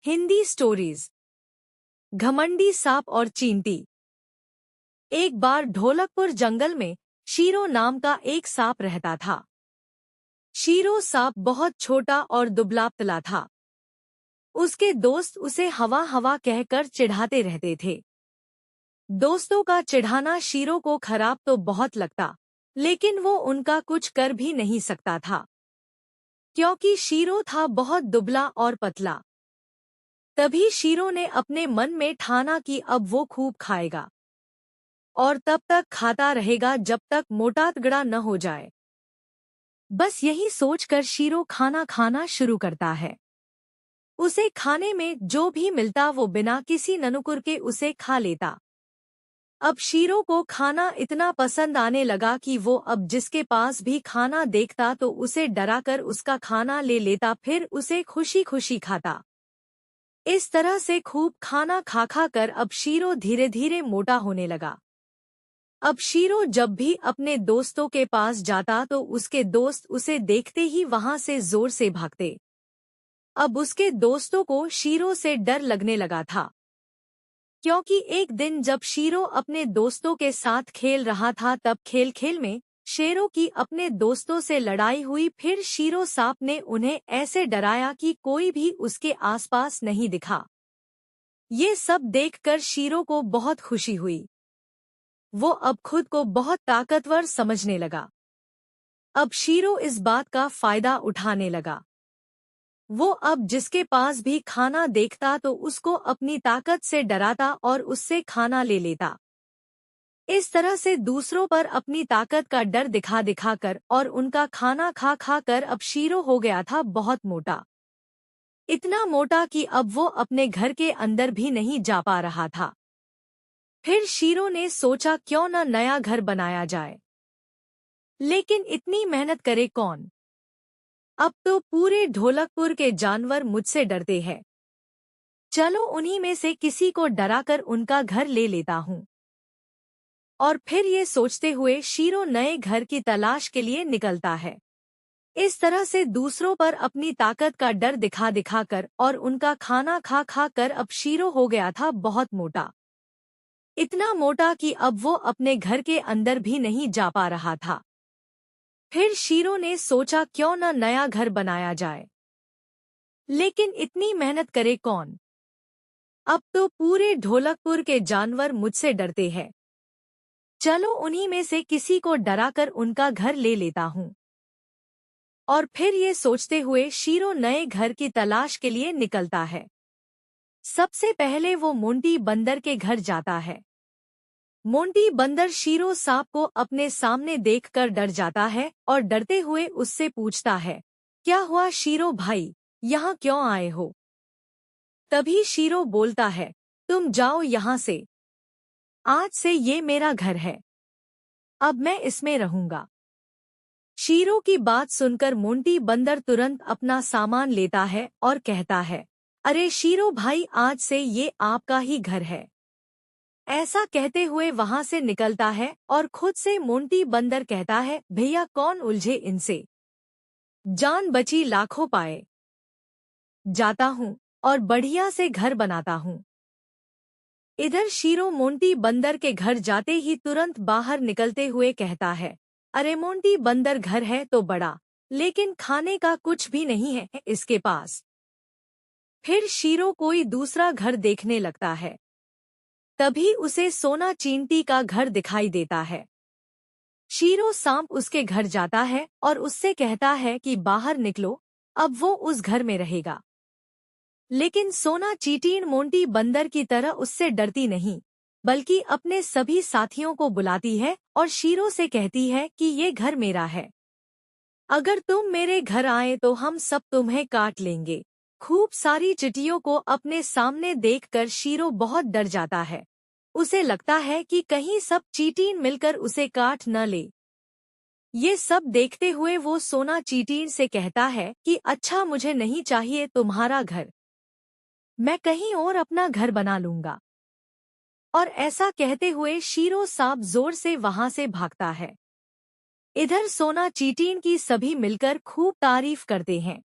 Hindi stories. घमंडी सांप और चींटी। एक बार ढोलकपुर जंगल में शीरो नाम का एक सांप रहता था। शीरो सांप बहुत छोटा और दुबला पतला था। उसके दोस्त उसे हवा हवा कहकर चिढ़ाते रहते थे। दोस्तों का चिढ़ाना शीरो को खराब तो बहुत लगता, लेकिन वो उनका कुछ कर भी नहीं सकता था, क्योंकि शीरो था बहुत दुबला और पतला। तभी शीरो ने अपने मन में ठाना कि अब वो खूब खाएगा और तब तक खाता रहेगा जब तक मोटा तगड़ा न हो जाए। बस यही सोचकर शीरो खाना खाना शुरू करता है। उसे खाने में जो भी मिलता वो बिना किसी ननुकुर के उसे खा लेता। अब शीरो को खाना इतना पसंद आने लगा कि वो अब जिसके पास भी खाना देखता तो उसे डराकर उसका खाना ले लेता, फिर उसे खुशी खुशी खाता। इस तरह से खूब खाना खा खा कर अब शीरो धीरे धीरे मोटा होने लगा। अब शीरो जब भी अपने दोस्तों के पास जाता तो उसके दोस्त उसे देखते ही वहां से जोर से भागते। अब उसके दोस्तों को शीरो से डर लगने लगा था, क्योंकि एक दिन जब शीरो अपने दोस्तों के साथ खेल रहा था तब खेल खेल में शेरों की अपने दोस्तों से लड़ाई हुई। फिर शीरो सांप ने उन्हें ऐसे डराया कि कोई भी उसके आसपास नहीं दिखा। ये सब देखकर शीरो को बहुत खुशी हुई। वो अब खुद को बहुत ताकतवर समझने लगा। अब शीरो इस बात का फायदा उठाने लगा। वो अब जिसके पास भी खाना देखता तो उसको अपनी ताकत से डराता और उससे खाना ले लेता। इस तरह से दूसरों पर अपनी ताकत का डर दिखा दिखा कर और उनका खाना खा खा कर अब शीरो हो गया था बहुत मोटा। इतना मोटा कि अब वो अपने घर के अंदर भी नहीं जा पा रहा था। फिर शीरो ने सोचा क्यों न नया घर बनाया जाए, लेकिन इतनी मेहनत करे कौन। अब तो पूरे ढोलकपुर के जानवर मुझसे डरते हैं। चलो उन्हीं में से किसी को डराकर उनका घर ले लेता हूँ। और फिर ये सोचते हुए शीरो नए घर की तलाश के लिए निकलता है। इस तरह से दूसरों पर अपनी ताकत का डर दिखा दिखा कर और उनका खाना खा खा कर अब शीरो हो गया था बहुत मोटा। इतना मोटा कि अब वो अपने घर के अंदर भी नहीं जा पा रहा था। फिर शीरो ने सोचा क्यों न नया घर बनाया जाए, लेकिन इतनी मेहनत करे कौन। अब तो पूरे ढोलकपुर के जानवर मुझसे डरते हैं। चलो उन्हीं में से किसी को डराकर उनका घर ले लेता हूँ। और फिर ये सोचते हुए शीरो नए घर की तलाश के लिए निकलता है। सबसे पहले वो मोंटी बंदर के घर जाता है। मोंटी बंदर शीरो सांप को अपने सामने देखकर डर जाता है और डरते हुए उससे पूछता है, क्या हुआ शीरो भाई, यहाँ क्यों आए हो। तभी शीरो बोलता है, तुम जाओ यहाँ से। आज से ये मेरा घर है, अब मैं इसमें रहूंगा। शीरो की बात सुनकर मोंटी बंदर तुरंत अपना सामान लेता है और कहता है, अरे शीरो भाई, आज से ये आपका ही घर है। ऐसा कहते हुए वहां से निकलता है और खुद से मोंटी बंदर कहता है, भैया कौन उलझे इनसे, जान बची लाखों पाए। जाता हूँ और बढ़िया से घर बनाता हूँ। इधर शीरो मोंटी बंदर के घर जाते ही तुरंत बाहर निकलते हुए कहता है, अरे मोंटी बंदर घर है तो बड़ा, लेकिन खाने का कुछ भी नहीं है इसके पास। फिर शीरो कोई दूसरा घर देखने लगता है। तभी उसे सोना चींटी का घर दिखाई देता है। शीरो सांप उसके घर जाता है और उससे कहता है कि बाहर निकलो, अब वो उस घर में रहेगा। लेकिन सोना चींटी मोंटी बंदर की तरह उससे डरती नहीं, बल्कि अपने सभी साथियों को बुलाती है और शीरो से कहती है कि ये घर मेरा है। अगर तुम मेरे घर आए तो हम सब तुम्हें काट लेंगे। खूब सारी चिटियों को अपने सामने देखकर शीरो बहुत डर जाता है। उसे लगता है कि कहीं सब चींटी मिलकर उसे काट न ले। ये सब देखते हुए वो सोना चींटी से कहता है कि अच्छा, मुझे नहीं चाहिए तुम्हारा घर, मैं कहीं और अपना घर बना लूंगा। और ऐसा कहते हुए शीरो सांप जोर से वहां से भागता है। इधर सोना चींटी की सभी मिलकर खूब तारीफ करते हैं।